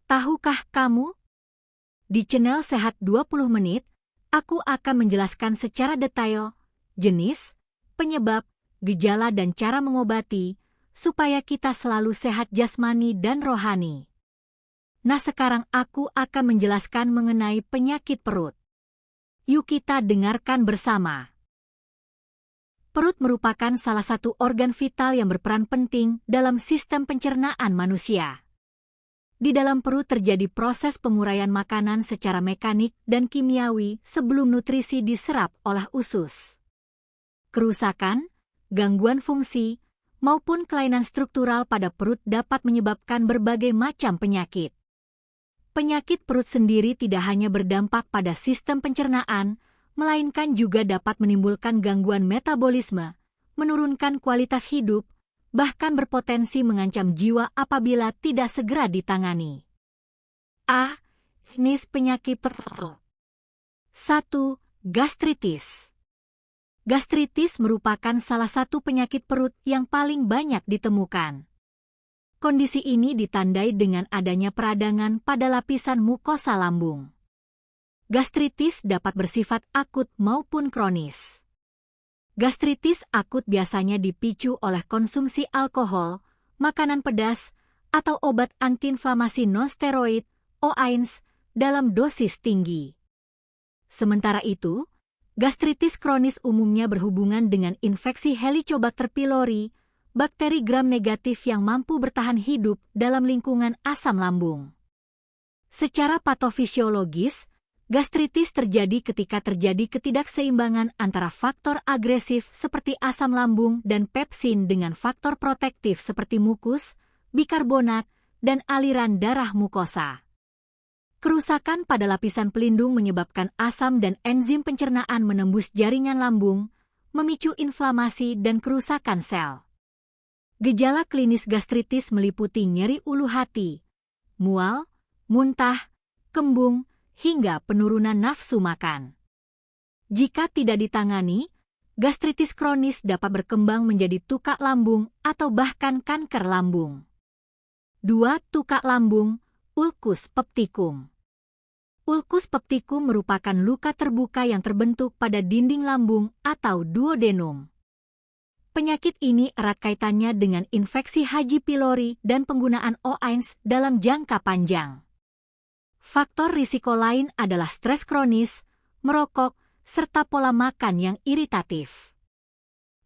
Tahukah kamu? Di channel Sehat 20 Menit, aku akan menjelaskan secara detail jenis, penyebab, gejala dan cara mengobati, supaya kita selalu sehat jasmani dan rohani. Nah, sekarang aku akan menjelaskan mengenai penyakit perut. Yuk kita dengarkan bersama. Perut merupakan salah satu organ vital yang berperan penting dalam sistem pencernaan manusia. Di dalam perut terjadi proses penguraian makanan secara mekanik dan kimiawi sebelum nutrisi diserap oleh usus. Kerusakan, gangguan fungsi, maupun kelainan struktural pada perut dapat menyebabkan berbagai macam penyakit. Penyakit perut sendiri tidak hanya berdampak pada sistem pencernaan, melainkan juga dapat menimbulkan gangguan metabolisme, menurunkan kualitas hidup, bahkan berpotensi mengancam jiwa apabila tidak segera ditangani. A. Jenis penyakit perut. 1. Gastritis. Gastritis merupakan salah satu penyakit perut yang paling banyak ditemukan. Kondisi ini ditandai dengan adanya peradangan pada lapisan mukosa lambung. Gastritis dapat bersifat akut maupun kronis. Gastritis akut biasanya dipicu oleh konsumsi alkohol, makanan pedas, atau obat antiinflamasi nonsteroid (OAINS) dalam dosis tinggi. Sementara itu, gastritis kronis umumnya berhubungan dengan infeksi Helicobacter pylori, bakteri gram negatif yang mampu bertahan hidup dalam lingkungan asam lambung. Secara patofisiologis, gastritis terjadi ketika terjadi ketidakseimbangan antara faktor agresif seperti asam lambung dan pepsin dengan faktor protektif seperti mukus, bikarbonat, dan aliran darah mukosa. Kerusakan pada lapisan pelindung menyebabkan asam dan enzim pencernaan menembus jaringan lambung, memicu inflamasi dan kerusakan sel. Gejala klinis gastritis meliputi nyeri ulu hati, mual, muntah, kembung, hingga penurunan nafsu makan. Jika tidak ditangani, gastritis kronis dapat berkembang menjadi tukak lambung atau bahkan kanker lambung. 2. Tukak lambung, ulkus peptikum. Ulkus peptikum merupakan luka terbuka yang terbentuk pada dinding lambung atau duodenum. Penyakit ini erat kaitannya dengan infeksi H. pylori dan penggunaan OAINS dalam jangka panjang. Faktor risiko lain adalah stres kronis, merokok, serta pola makan yang iritatif.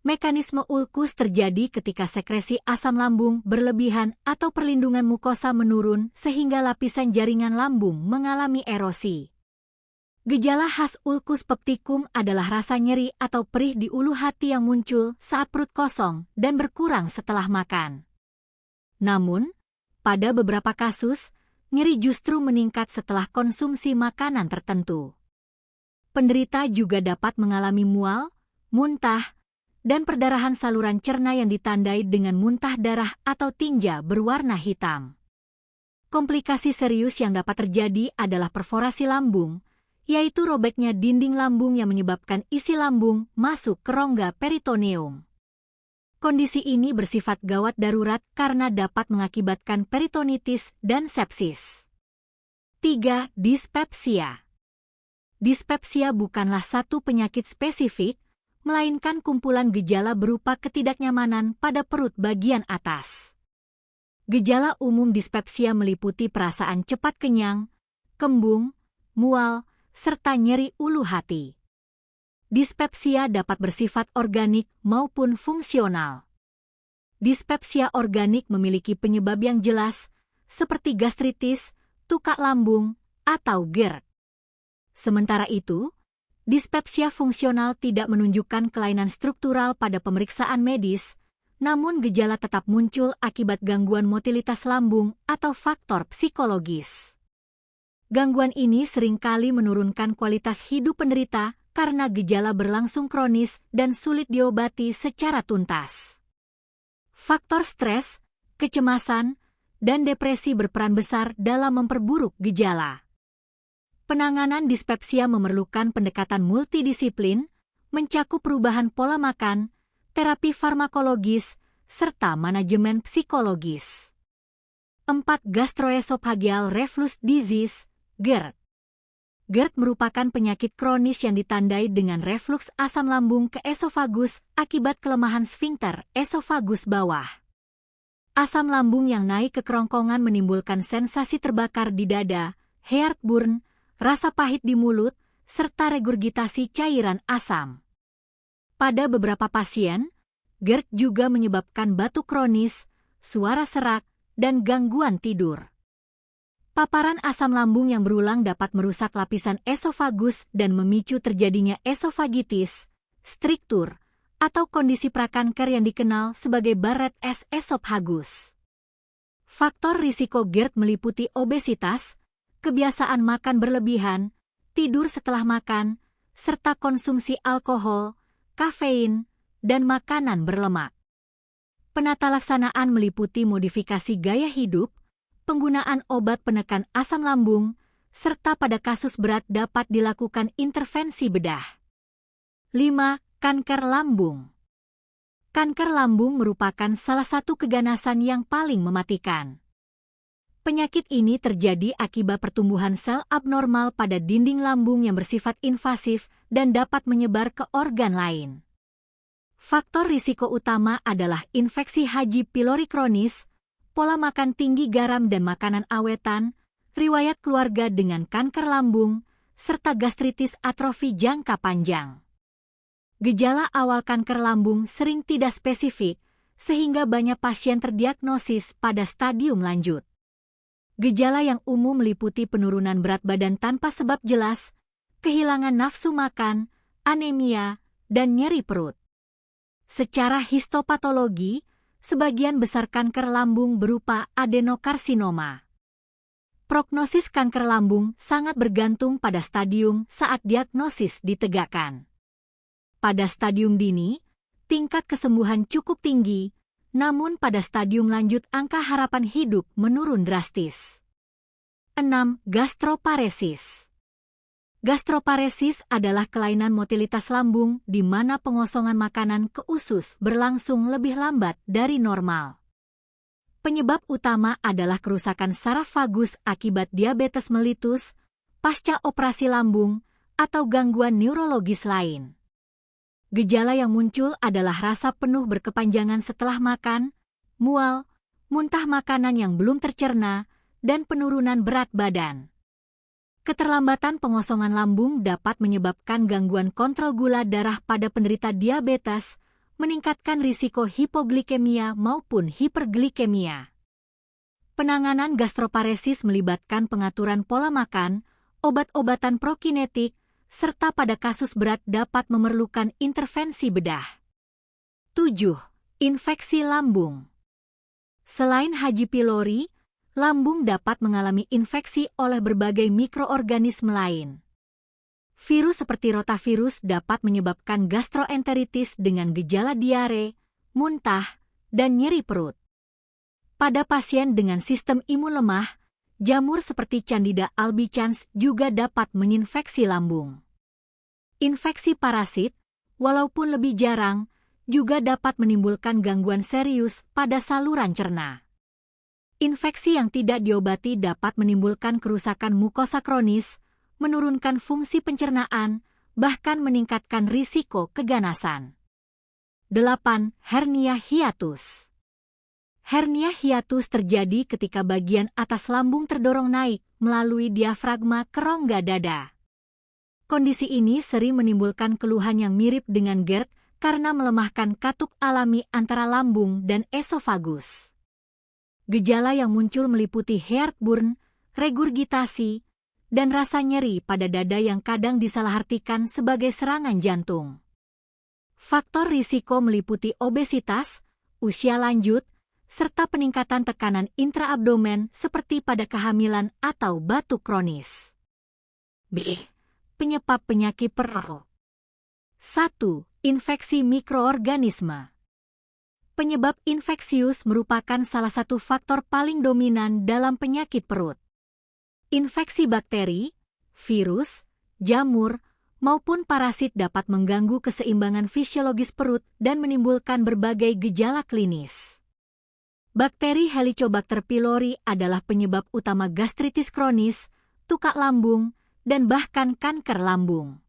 Mekanisme ulkus terjadi ketika sekresi asam lambung berlebihan atau perlindungan mukosa menurun sehingga lapisan jaringan lambung mengalami erosi. Gejala khas ulkus peptikum adalah rasa nyeri atau perih di ulu hati yang muncul saat perut kosong dan berkurang setelah makan. Namun, pada beberapa kasus, nyeri justru meningkat setelah konsumsi makanan tertentu. Penderita juga dapat mengalami mual, muntah, dan perdarahan saluran cerna yang ditandai dengan muntah darah atau tinja berwarna hitam. Komplikasi serius yang dapat terjadi adalah perforasi lambung, yaitu robeknya dinding lambung yang menyebabkan isi lambung masuk ke rongga peritoneum. Kondisi ini bersifat gawat darurat karena dapat mengakibatkan peritonitis dan sepsis. 3. Dispepsia. Dispepsia bukanlah satu penyakit spesifik, melainkan kumpulan gejala berupa ketidaknyamanan pada perut bagian atas. Gejala umum dispepsia meliputi perasaan cepat kenyang, kembung, mual, serta nyeri ulu hati. Dispepsia dapat bersifat organik maupun fungsional. Dispepsia organik memiliki penyebab yang jelas, seperti gastritis, tukak lambung, atau GERD. Sementara itu, dispepsia fungsional tidak menunjukkan kelainan struktural pada pemeriksaan medis, namun gejala tetap muncul akibat gangguan motilitas lambung atau faktor psikologis. Gangguan ini seringkali menurunkan kualitas hidup penderita karena gejala berlangsung kronis dan sulit diobati secara tuntas. Faktor stres, kecemasan, dan depresi berperan besar dalam memperburuk gejala. Penanganan dispepsia memerlukan pendekatan multidisiplin, mencakup perubahan pola makan, terapi farmakologis, serta manajemen psikologis. 4. Gastroesophageal reflux disease, GERD. GERD merupakan penyakit kronis yang ditandai dengan refluks asam lambung ke esofagus akibat kelemahan sfinkter esofagus bawah. Asam lambung yang naik ke kerongkongan menimbulkan sensasi terbakar di dada, heartburn, rasa pahit di mulut, serta regurgitasi cairan asam. Pada beberapa pasien, GERD juga menyebabkan batuk kronis, suara serak, dan gangguan tidur. Paparan asam lambung yang berulang dapat merusak lapisan esofagus dan memicu terjadinya esofagitis, striktur, atau kondisi prakanker yang dikenal sebagai Barrett esophagus. Faktor risiko GERD meliputi obesitas, kebiasaan makan berlebihan, tidur setelah makan, serta konsumsi alkohol, kafein, dan makanan berlemak. Penata laksanaan meliputi modifikasi gaya hidup, penggunaan obat penekan asam lambung, serta pada kasus berat dapat dilakukan intervensi bedah. 5. Kanker lambung. Kanker lambung merupakan salah satu keganasan yang paling mematikan. Penyakit ini terjadi akibat pertumbuhan sel abnormal pada dinding lambung yang bersifat invasif dan dapat menyebar ke organ lain. Faktor risiko utama adalah infeksi H. pylori kronis, pola makan tinggi garam dan makanan awetan, riwayat keluarga dengan kanker lambung, serta gastritis atrofi jangka panjang. Gejala awal kanker lambung sering tidak spesifik, sehingga banyak pasien terdiagnosis pada stadium lanjut. Gejala yang umum meliputi penurunan berat badan tanpa sebab jelas, kehilangan nafsu makan, anemia, dan nyeri perut. Secara histopatologi, sebagian besar kanker lambung berupa adenokarsinoma. Prognosis kanker lambung sangat bergantung pada stadium saat diagnosis ditegakkan. Pada stadium dini, tingkat kesembuhan cukup tinggi, namun pada stadium lanjut angka harapan hidup menurun drastis. 6. Gastroparesis. Gastroparesis adalah kelainan motilitas lambung di mana pengosongan makanan ke usus berlangsung lebih lambat dari normal. Penyebab utama adalah kerusakan saraf vagus akibat diabetes mellitus, pasca operasi lambung, atau gangguan neurologis lain. Gejala yang muncul adalah rasa penuh berkepanjangan setelah makan, mual, muntah makanan yang belum tercerna, dan penurunan berat badan. Keterlambatan pengosongan lambung dapat menyebabkan gangguan kontrol gula darah pada penderita diabetes, meningkatkan risiko hipoglikemia maupun hiperglikemia. Penanganan gastroparesis melibatkan pengaturan pola makan, obat-obatan prokinetik, serta pada kasus berat dapat memerlukan intervensi bedah. 7. Infeksi lambung. Selain H. pylori, lambung dapat mengalami infeksi oleh berbagai mikroorganisme lain. Virus seperti rotavirus dapat menyebabkan gastroenteritis dengan gejala diare, muntah, dan nyeri perut. Pada pasien dengan sistem imun lemah, jamur seperti Candida albicans juga dapat menginfeksi lambung. Infeksi parasit, walaupun lebih jarang, juga dapat menimbulkan gangguan serius pada saluran cerna. Infeksi yang tidak diobati dapat menimbulkan kerusakan mukosa kronis, menurunkan fungsi pencernaan, bahkan meningkatkan risiko keganasan. 8. Hernia hiatus. Hernia hiatus terjadi ketika bagian atas lambung terdorong naik melalui diafragma ke rongga dada. Kondisi ini sering menimbulkan keluhan yang mirip dengan GERD karena melemahkan katup alami antara lambung dan esofagus. Gejala yang muncul meliputi heartburn, regurgitasi, dan rasa nyeri pada dada yang kadang disalahartikan sebagai serangan jantung. Faktor risiko meliputi obesitas, usia lanjut, serta peningkatan tekanan intraabdomen seperti pada kehamilan atau batuk kronis. B. Penyebab penyakit perut. 1. Infeksi mikroorganisme. Penyebab infeksius merupakan salah satu faktor paling dominan dalam penyakit perut. Infeksi bakteri, virus, jamur, maupun parasit dapat mengganggu keseimbangan fisiologis perut dan menimbulkan berbagai gejala klinis. Bakteri Helicobacter pylori adalah penyebab utama gastritis kronis, tukak lambung, dan bahkan kanker lambung.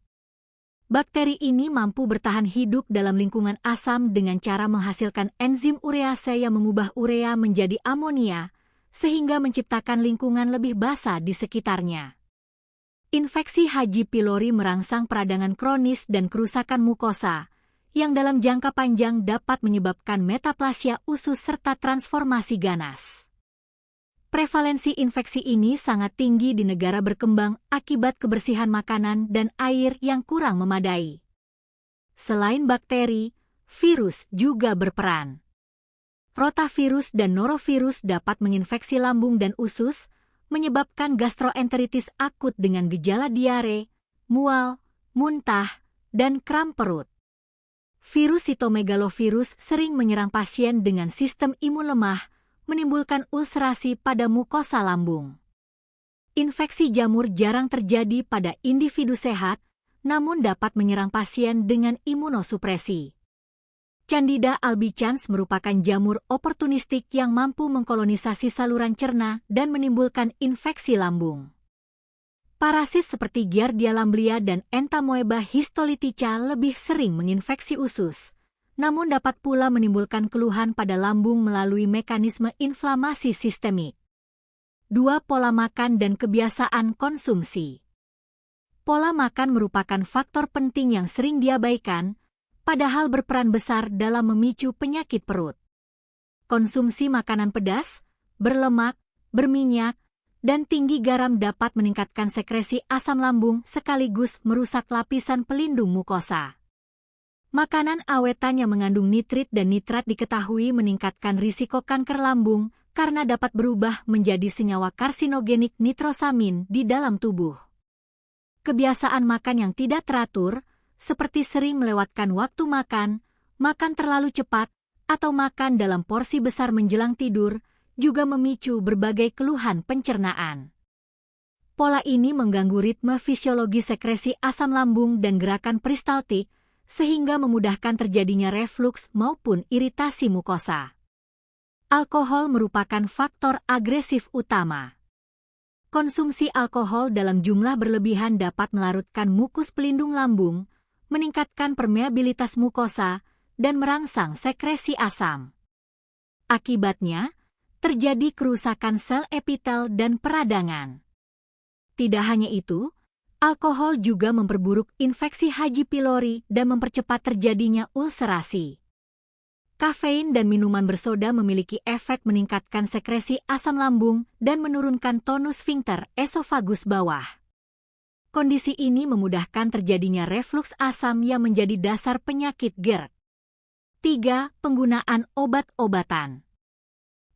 Bakteri ini mampu bertahan hidup dalam lingkungan asam dengan cara menghasilkan enzim urease yang mengubah urea menjadi amonia, sehingga menciptakan lingkungan lebih basah di sekitarnya. Infeksi H. pylori merangsang peradangan kronis dan kerusakan mukosa, yang dalam jangka panjang dapat menyebabkan metaplasia usus serta transformasi ganas. Prevalensi infeksi ini sangat tinggi di negara berkembang akibat kebersihan makanan dan air yang kurang memadai. Selain bakteri, virus juga berperan. Rotavirus dan norovirus dapat menginfeksi lambung dan usus, menyebabkan gastroenteritis akut dengan gejala diare, mual, muntah, dan kram perut. Virus sitomegalovirus sering menyerang pasien dengan sistem imun lemah, menimbulkan ulserasi pada mukosa lambung. Infeksi jamur jarang terjadi pada individu sehat, namun dapat menyerang pasien dengan imunosupresi. Candida albicans merupakan jamur oportunistik yang mampu mengkolonisasi saluran cerna dan menimbulkan infeksi lambung. Parasit seperti Giardia lamblia dan Entamoeba histolytica lebih sering menginfeksi usus, namun dapat pula menimbulkan keluhan pada lambung melalui mekanisme inflamasi sistemik. 2. Pola makan dan kebiasaan konsumsi. Pola makan merupakan faktor penting yang sering diabaikan, padahal berperan besar dalam memicu penyakit perut. Konsumsi makanan pedas, berlemak, berminyak, dan tinggi garam dapat meningkatkan sekresi asam lambung sekaligus merusak lapisan pelindung mukosa. Makanan awetan yang mengandung nitrit dan nitrat diketahui meningkatkan risiko kanker lambung karena dapat berubah menjadi senyawa karsinogenik nitrosamin di dalam tubuh. Kebiasaan makan yang tidak teratur, seperti sering melewatkan waktu makan, makan terlalu cepat, atau makan dalam porsi besar menjelang tidur, juga memicu berbagai keluhan pencernaan. Pola ini mengganggu ritme fisiologi sekresi asam lambung dan gerakan peristaltik, sehingga memudahkan terjadinya refluks maupun iritasi mukosa. Alkohol merupakan faktor agresif utama. Konsumsi alkohol dalam jumlah berlebihan dapat melarutkan mukus pelindung lambung, meningkatkan permeabilitas mukosa, dan merangsang sekresi asam. Akibatnya, terjadi kerusakan sel epitel dan peradangan. Tidak hanya itu, alkohol juga memperburuk infeksi H. pylori dan mempercepat terjadinya ulserasi. Kafein dan minuman bersoda memiliki efek meningkatkan sekresi asam lambung dan menurunkan tonus sphinkter esofagus bawah. Kondisi ini memudahkan terjadinya refluks asam yang menjadi dasar penyakit GERD. 3. Penggunaan obat-obatan.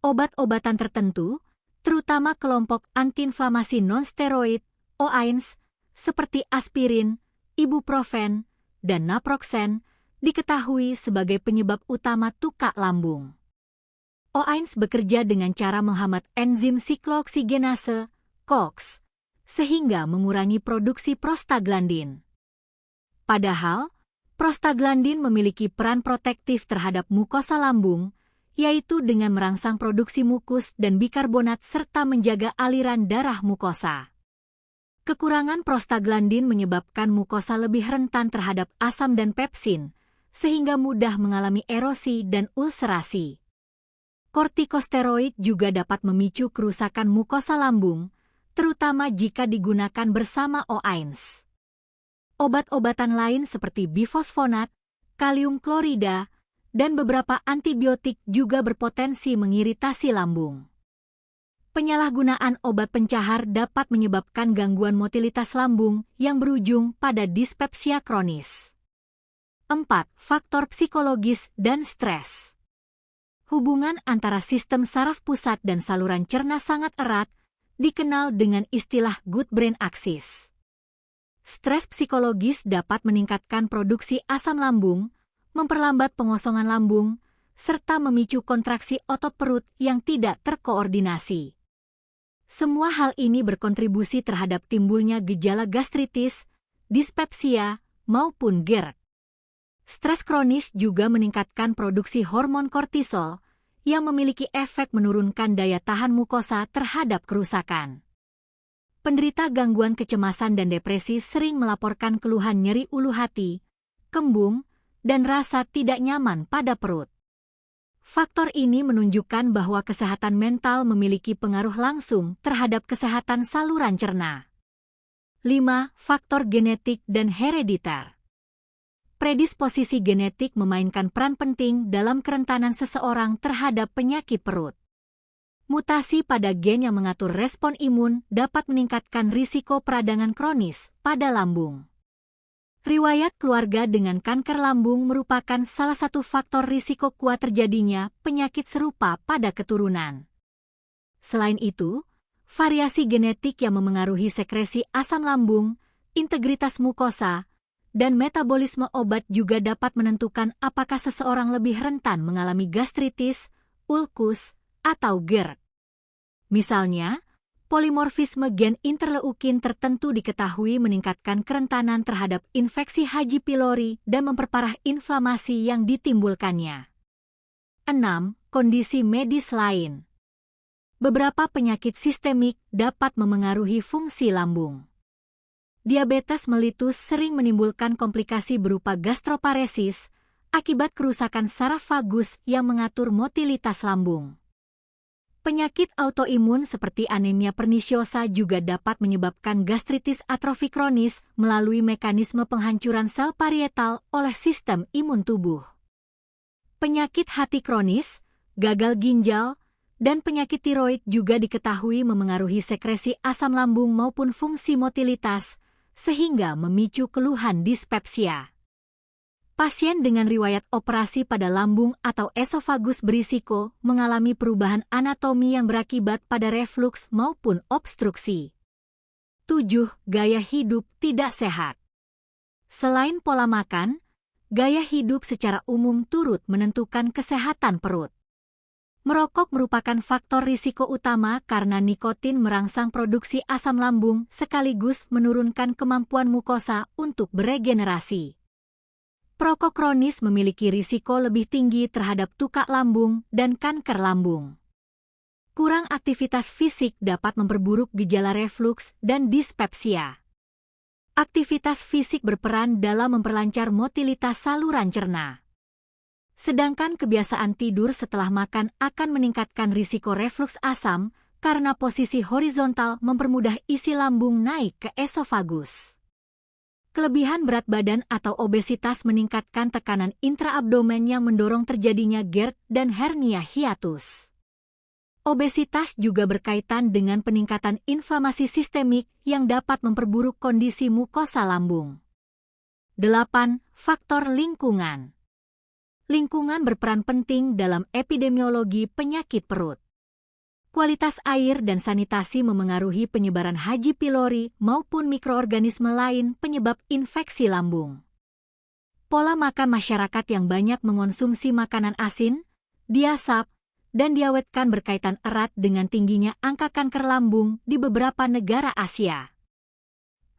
Obat-obatan tertentu, terutama kelompok antiinflamasi non-steroid, OAINS, seperti aspirin, ibuprofen, dan naproxen, diketahui sebagai penyebab utama tukak lambung. OAINS bekerja dengan cara menghambat enzim siklooksigenase, COX, sehingga mengurangi produksi prostaglandin. Padahal, prostaglandin memiliki peran protektif terhadap mukosa lambung, yaitu dengan merangsang produksi mukus dan bikarbonat serta menjaga aliran darah mukosa. Kekurangan prostaglandin menyebabkan mukosa lebih rentan terhadap asam dan pepsin, sehingga mudah mengalami erosi dan ulserasi. Kortikosteroid juga dapat memicu kerusakan mukosa lambung, terutama jika digunakan bersama OAINS. Obat-obatan lain seperti bifosfonat, kalium klorida, dan beberapa antibiotik juga berpotensi mengiritasi lambung. Penyalahgunaan obat pencahar dapat menyebabkan gangguan motilitas lambung yang berujung pada dispepsia kronis. 4. Faktor psikologis dan stres. Hubungan antara sistem saraf pusat dan saluran cerna sangat erat, dikenal dengan istilah good brain axis. Stres psikologis dapat meningkatkan produksi asam lambung, memperlambat pengosongan lambung, serta memicu kontraksi otot perut yang tidak terkoordinasi. Semua hal ini berkontribusi terhadap timbulnya gejala gastritis, dispepsia, maupun GERD. Stres kronis juga meningkatkan produksi hormon kortisol yang memiliki efek menurunkan daya tahan mukosa terhadap kerusakan. Penderita gangguan kecemasan dan depresi sering melaporkan keluhan nyeri ulu hati, kembung, dan rasa tidak nyaman pada perut. Faktor ini menunjukkan bahwa kesehatan mental memiliki pengaruh langsung terhadap kesehatan saluran cerna. 5. Faktor genetik dan herediter. Predisposisi genetik memainkan peran penting dalam kerentanan seseorang terhadap penyakit perut. Mutasi pada gen yang mengatur respon imun dapat meningkatkan risiko peradangan kronis pada lambung. Riwayat keluarga dengan kanker lambung merupakan salah satu faktor risiko kuat terjadinya penyakit serupa pada keturunan. Selain itu, variasi genetik yang memengaruhi sekresi asam lambung, integritas mukosa, dan metabolisme obat juga dapat menentukan apakah seseorang lebih rentan mengalami gastritis, ulkus, atau GERD. Misalnya, polimorfisme gen interleukin tertentu diketahui meningkatkan kerentanan terhadap infeksi H. pylori dan memperparah inflamasi yang ditimbulkannya. 6. Kondisi medis lain. Beberapa penyakit sistemik dapat memengaruhi fungsi lambung. Diabetes mellitus sering menimbulkan komplikasi berupa gastroparesis akibat kerusakan saraf vagus yang mengatur motilitas lambung. Penyakit autoimun seperti anemia pernisiosa juga dapat menyebabkan gastritis atrofi kronis melalui mekanisme penghancuran sel parietal oleh sistem imun tubuh. Penyakit hati kronis, gagal ginjal, dan penyakit tiroid juga diketahui memengaruhi sekresi asam lambung maupun fungsi motilitas, sehingga memicu keluhan dispepsia. Pasien dengan riwayat operasi pada lambung atau esofagus berisiko mengalami perubahan anatomi yang berakibat pada refluks maupun obstruksi. 7. Gaya hidup tidak sehat. Selain pola makan, gaya hidup secara umum turut menentukan kesehatan perut. Merokok merupakan faktor risiko utama karena nikotin merangsang produksi asam lambung sekaligus menurunkan kemampuan mukosa untuk beregenerasi. Perokok kronis memiliki risiko lebih tinggi terhadap tukak lambung dan kanker lambung. Kurang aktivitas fisik dapat memperburuk gejala refluks dan dispepsia. Aktivitas fisik berperan dalam memperlancar motilitas saluran cerna. Sedangkan kebiasaan tidur setelah makan akan meningkatkan risiko refluks asam karena posisi horizontal mempermudah isi lambung naik ke esofagus. Kelebihan berat badan atau obesitas meningkatkan tekanan intraabdomen yang mendorong terjadinya GERD dan hernia hiatus. Obesitas juga berkaitan dengan peningkatan inflamasi sistemik yang dapat memperburuk kondisi mukosa lambung. 8. Faktor lingkungan. Lingkungan berperan penting dalam epidemiologi penyakit perut. Kualitas air dan sanitasi memengaruhi penyebaran H. pylori maupun mikroorganisme lain penyebab infeksi lambung. Pola makan masyarakat yang banyak mengonsumsi makanan asin, diasap, dan diawetkan berkaitan erat dengan tingginya angka kanker lambung di beberapa negara Asia.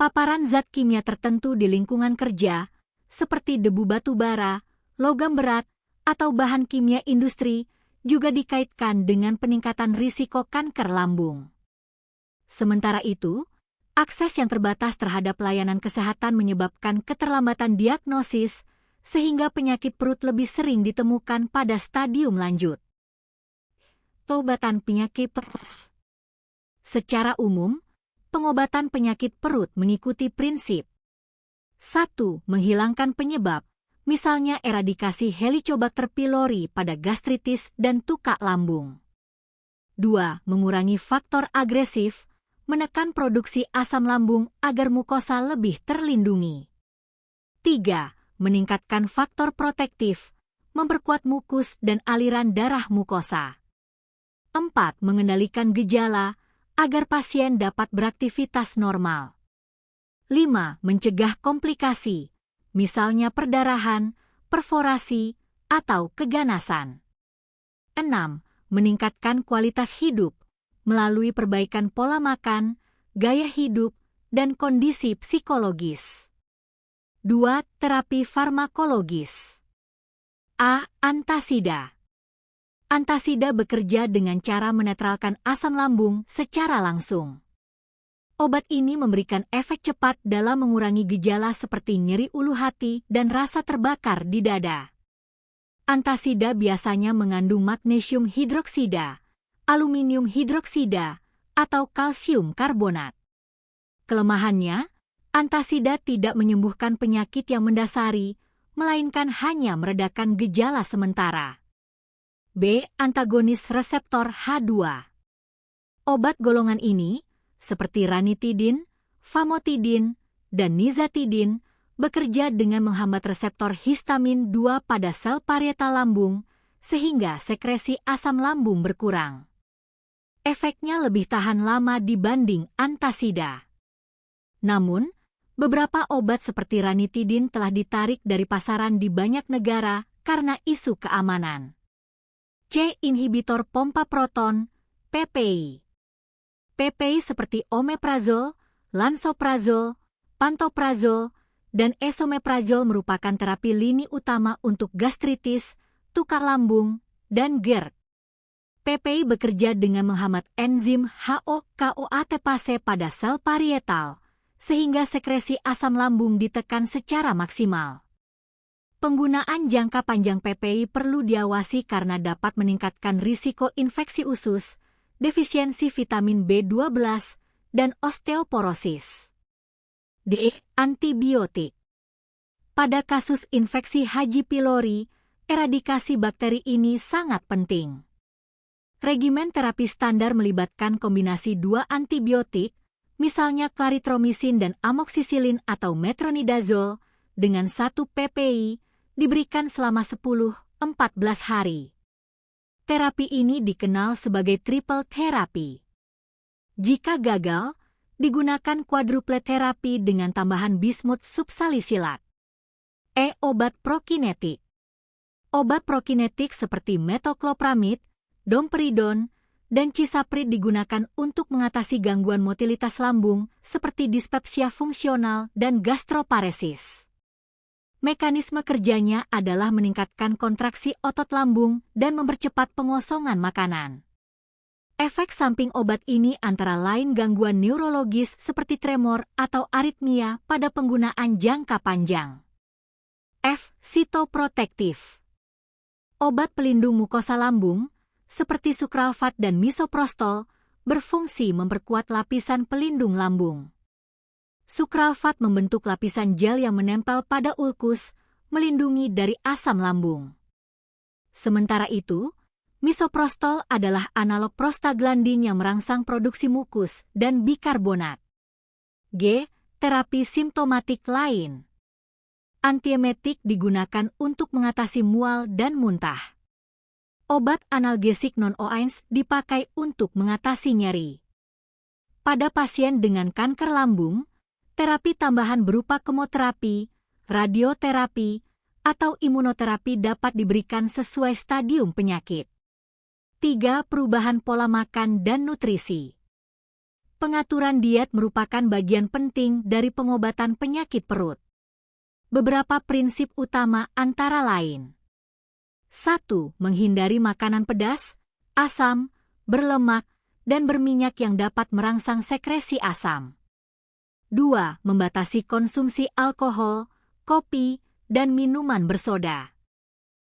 Paparan zat kimia tertentu di lingkungan kerja, seperti debu batu bara, logam berat, atau bahan kimia industri juga dikaitkan dengan peningkatan risiko kanker lambung. Sementara itu, akses yang terbatas terhadap layanan kesehatan menyebabkan keterlambatan diagnosis, sehingga penyakit perut lebih sering ditemukan pada stadium lanjut. Pengobatan penyakit perut. Secara umum, pengobatan penyakit perut mengikuti prinsip 1. Menghilangkan penyebab, misalnya eradikasi Helicobacter pylori pada gastritis dan tukak lambung. 2. Mengurangi faktor agresif, menekan produksi asam lambung agar mukosa lebih terlindungi. 3. Meningkatkan faktor protektif, memperkuat mukus dan aliran darah mukosa. 4. Mengendalikan gejala, agar pasien dapat beraktivitas normal. 5. Mencegah komplikasi, misalnya perdarahan, perforasi, atau keganasan. 6. Meningkatkan kualitas hidup melalui perbaikan pola makan, gaya hidup, dan kondisi psikologis. 2. Terapi farmakologis. A. Antasida. Antasida bekerja dengan cara menetralkan asam lambung secara langsung. Obat ini memberikan efek cepat dalam mengurangi gejala seperti nyeri ulu hati dan rasa terbakar di dada. Antasida biasanya mengandung magnesium hidroksida, aluminium hidroksida, atau kalsium karbonat. Kelemahannya, antasida tidak menyembuhkan penyakit yang mendasari, melainkan hanya meredakan gejala sementara. B. Antagonis reseptor H2. Obat golongan ini, seperti ranitidin, famotidin, dan nizatidin, bekerja dengan menghambat reseptor histamin 2 pada sel parietal lambung, sehingga sekresi asam lambung berkurang. Efeknya lebih tahan lama dibanding antasida. Namun, beberapa obat seperti ranitidin telah ditarik dari pasaran di banyak negara karena isu keamanan. C. Inhibitor pompa proton, PPI. PPI seperti omeprazol, lansoprazol, pantoprazol, dan esomeprazol merupakan terapi lini utama untuk gastritis, tukar lambung, dan GERD. PPI bekerja dengan menghambat enzim HO-KOATPase pada sel parietal, sehingga sekresi asam lambung ditekan secara maksimal. Penggunaan jangka panjang PPI perlu diawasi karena dapat meningkatkan risiko infeksi usus, defisiensi vitamin B12, dan osteoporosis. D. Antibiotik. Pada kasus infeksi H. pylori, eradikasi bakteri ini sangat penting. Regimen terapi standar melibatkan kombinasi 2 antibiotik, misalnya clarithromycin dan amoxicillin atau metronidazole, dengan 1 PPI, diberikan selama 10-14 hari. Terapi ini dikenal sebagai triple terapi. Jika gagal, digunakan quadruple terapi dengan tambahan bismut subsalisilat. E. Obat prokinetik. Obat prokinetik seperti metoclopramid, domperidon, dan cisaprid digunakan untuk mengatasi gangguan motilitas lambung seperti dispepsia fungsional dan gastroparesis. Mekanisme kerjanya adalah meningkatkan kontraksi otot lambung dan mempercepat pengosongan makanan. Efek samping obat ini antara lain gangguan neurologis seperti tremor atau aritmia pada penggunaan jangka panjang. F. Sitoprotektif. Obat pelindung mukosa lambung, seperti sukralfat dan misoprostol, berfungsi memperkuat lapisan pelindung lambung. Sukralfat membentuk lapisan gel yang menempel pada ulkus, melindungi dari asam lambung. Sementara itu, misoprostol adalah analog prostaglandin yang merangsang produksi mukus dan bikarbonat. G. Terapi simptomatik lain. Antiemetik digunakan untuk mengatasi mual dan muntah. Obat analgesik non-OAINS dipakai untuk mengatasi nyeri. Pada pasien dengan kanker lambung, terapi tambahan berupa kemoterapi, radioterapi, atau imunoterapi dapat diberikan sesuai stadium penyakit. 3. Perubahan pola makan dan nutrisi. Pengaturan diet merupakan bagian penting dari pengobatan penyakit perut. Beberapa prinsip utama antara lain: 1. Menghindari makanan pedas, asam, berlemak, dan berminyak yang dapat merangsang sekresi asam. 2. Membatasi konsumsi alkohol, kopi, dan minuman bersoda.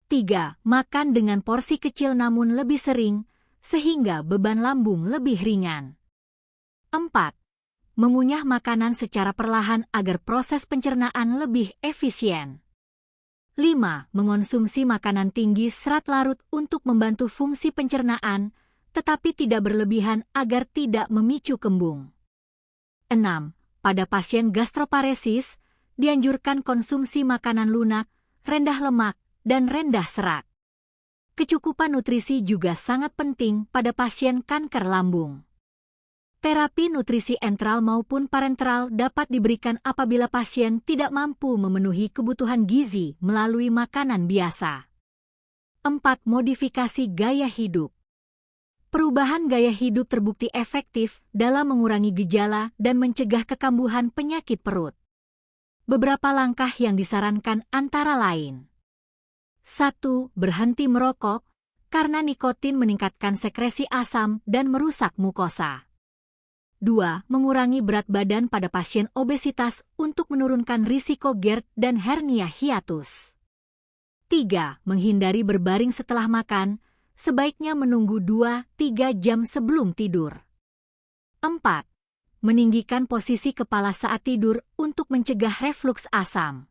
3. Makan dengan porsi kecil namun lebih sering, sehingga beban lambung lebih ringan. 4. Mengunyah makanan secara perlahan agar proses pencernaan lebih efisien. 5. Mengonsumsi makanan tinggi serat larut untuk membantu fungsi pencernaan, tetapi tidak berlebihan agar tidak memicu kembung. 6. Pada pasien gastroparesis, dianjurkan konsumsi makanan lunak, rendah lemak, dan rendah serat. Kecukupan nutrisi juga sangat penting pada pasien kanker lambung. Terapi nutrisi entral maupun parenteral dapat diberikan apabila pasien tidak mampu memenuhi kebutuhan gizi melalui makanan biasa. 4. Modifikasi gaya hidup. Perubahan gaya hidup terbukti efektif dalam mengurangi gejala dan mencegah kekambuhan penyakit perut. Beberapa langkah yang disarankan antara lain. 1. Berhenti merokok, karena nikotin meningkatkan sekresi asam dan merusak mukosa. 2. Mengurangi berat badan pada pasien obesitas untuk menurunkan risiko GERD dan hernia hiatus. 3. Menghindari berbaring setelah makan, sebaiknya menunggu 2-3 jam sebelum tidur. 4. Meninggikan posisi kepala saat tidur untuk mencegah refluks asam.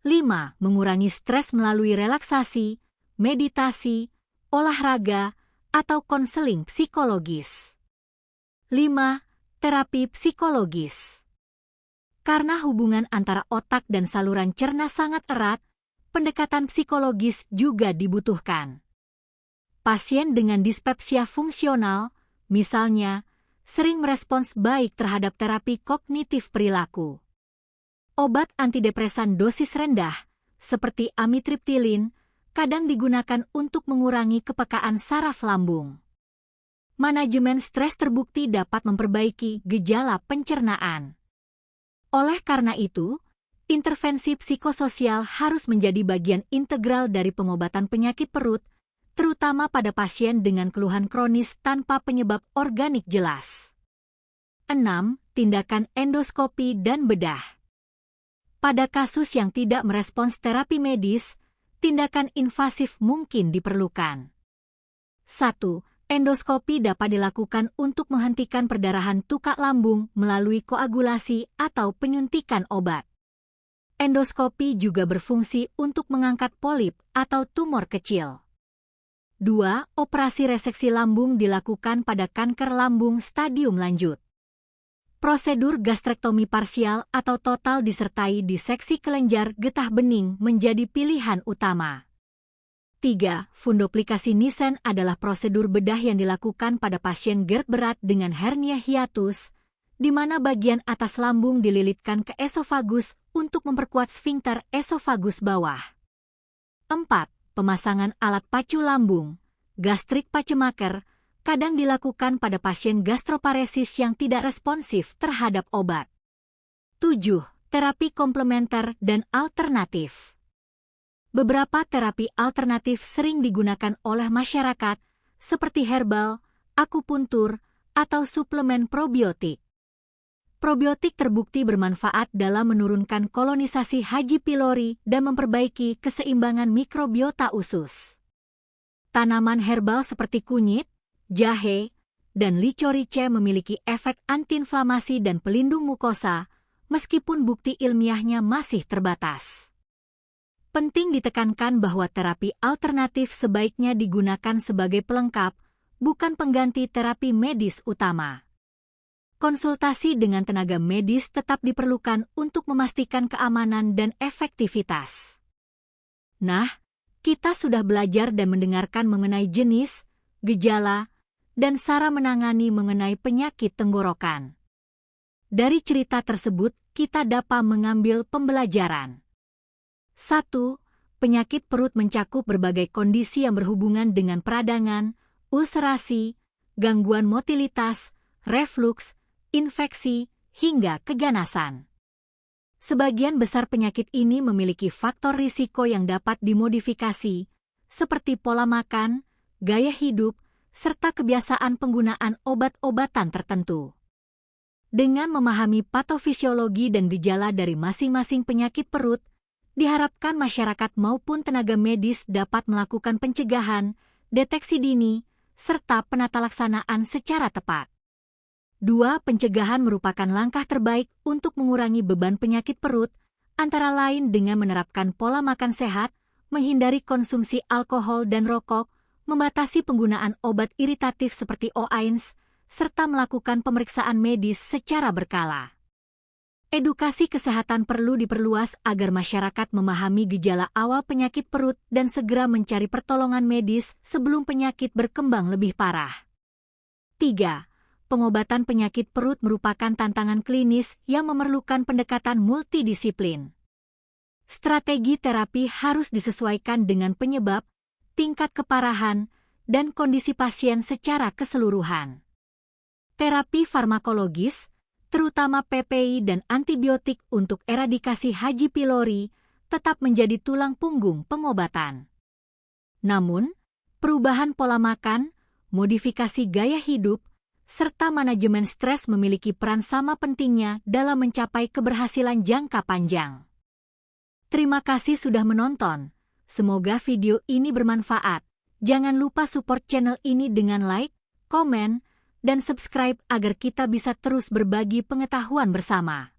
5. Mengurangi stres melalui relaksasi, meditasi, olahraga, atau konseling psikologis. 5. Terapi psikologis. Karena hubungan antara otak dan saluran cerna sangat erat, pendekatan psikologis juga dibutuhkan. Pasien dengan dispepsia fungsional, misalnya, sering merespons baik terhadap terapi kognitif perilaku. Obat antidepresan dosis rendah, seperti amitriptilin, kadang digunakan untuk mengurangi kepekaan saraf lambung. Manajemen stres terbukti dapat memperbaiki gejala pencernaan. Oleh karena itu, intervensi psikososial harus menjadi bagian integral dari pengobatan penyakit perut, terutama pada pasien dengan keluhan kronis tanpa penyebab organik jelas. 6. Tindakan endoskopi dan bedah. Pada kasus yang tidak merespons terapi medis, tindakan invasif mungkin diperlukan. 1. Endoskopi dapat dilakukan untuk menghentikan perdarahan tukak lambung melalui koagulasi atau penyuntikan obat. Endoskopi juga berfungsi untuk mengangkat polip atau tumor kecil. 2. Operasi reseksi lambung dilakukan pada kanker lambung stadium lanjut. Prosedur gastrektomi parsial atau total disertai diseksi kelenjar getah bening menjadi pilihan utama. 3. Fundoplikasi Nissen adalah prosedur bedah yang dilakukan pada pasien GERD berat dengan hernia hiatus, di mana bagian atas lambung dililitkan ke esofagus untuk memperkuat sfinkter esofagus bawah. 4. Pemasangan alat pacu lambung, gastrik pacemaker, kadang dilakukan pada pasien gastroparesis yang tidak responsif terhadap obat. 7. Terapi komplementer dan alternatif. Beberapa terapi alternatif sering digunakan oleh masyarakat, seperti herbal, akupuntur, atau suplemen probiotik. Probiotik terbukti bermanfaat dalam menurunkan kolonisasi H. pylori dan memperbaiki keseimbangan mikrobiota usus. Tanaman herbal seperti kunyit, jahe, dan licorice memiliki efek antiinflamasi dan pelindung mukosa, meskipun bukti ilmiahnya masih terbatas. Penting ditekankan bahwa terapi alternatif sebaiknya digunakan sebagai pelengkap, bukan pengganti terapi medis utama. Konsultasi dengan tenaga medis tetap diperlukan untuk memastikan keamanan dan efektivitas. Nah, kita sudah belajar dan mendengarkan mengenai jenis, gejala, dan cara menangani mengenai penyakit tenggorokan. Dari cerita tersebut, kita dapat mengambil pembelajaran. 1. Penyakit perut mencakup berbagai kondisi yang berhubungan dengan peradangan, ulserasi, gangguan motilitas, refluks, infeksi, hingga keganasan. Sebagian besar penyakit ini memiliki faktor risiko yang dapat dimodifikasi, seperti pola makan, gaya hidup, serta kebiasaan penggunaan obat-obatan tertentu. Dengan memahami patofisiologi dan gejala dari masing-masing penyakit perut, diharapkan masyarakat maupun tenaga medis dapat melakukan pencegahan, deteksi dini, serta penatalaksanaan secara tepat. 2. Pencegahan merupakan langkah terbaik untuk mengurangi beban penyakit perut, antara lain dengan menerapkan pola makan sehat, menghindari konsumsi alkohol dan rokok, membatasi penggunaan obat iritatif seperti OAINS, serta melakukan pemeriksaan medis secara berkala. Edukasi kesehatan perlu diperluas agar masyarakat memahami gejala awal penyakit perut dan segera mencari pertolongan medis sebelum penyakit berkembang lebih parah. 3. Pengobatan penyakit perut merupakan tantangan klinis yang memerlukan pendekatan multidisiplin. Strategi terapi harus disesuaikan dengan penyebab, tingkat keparahan, dan kondisi pasien secara keseluruhan. Terapi farmakologis, terutama PPI dan antibiotik untuk eradikasi H. pylori, tetap menjadi tulang punggung pengobatan. Namun, perubahan pola makan, modifikasi gaya hidup, serta manajemen stres memiliki peran sama pentingnya dalam mencapai keberhasilan jangka panjang. Terima kasih sudah menonton. Semoga video ini bermanfaat. Jangan lupa support channel ini dengan like, komen, dan subscribe agar kita bisa terus berbagi pengetahuan bersama.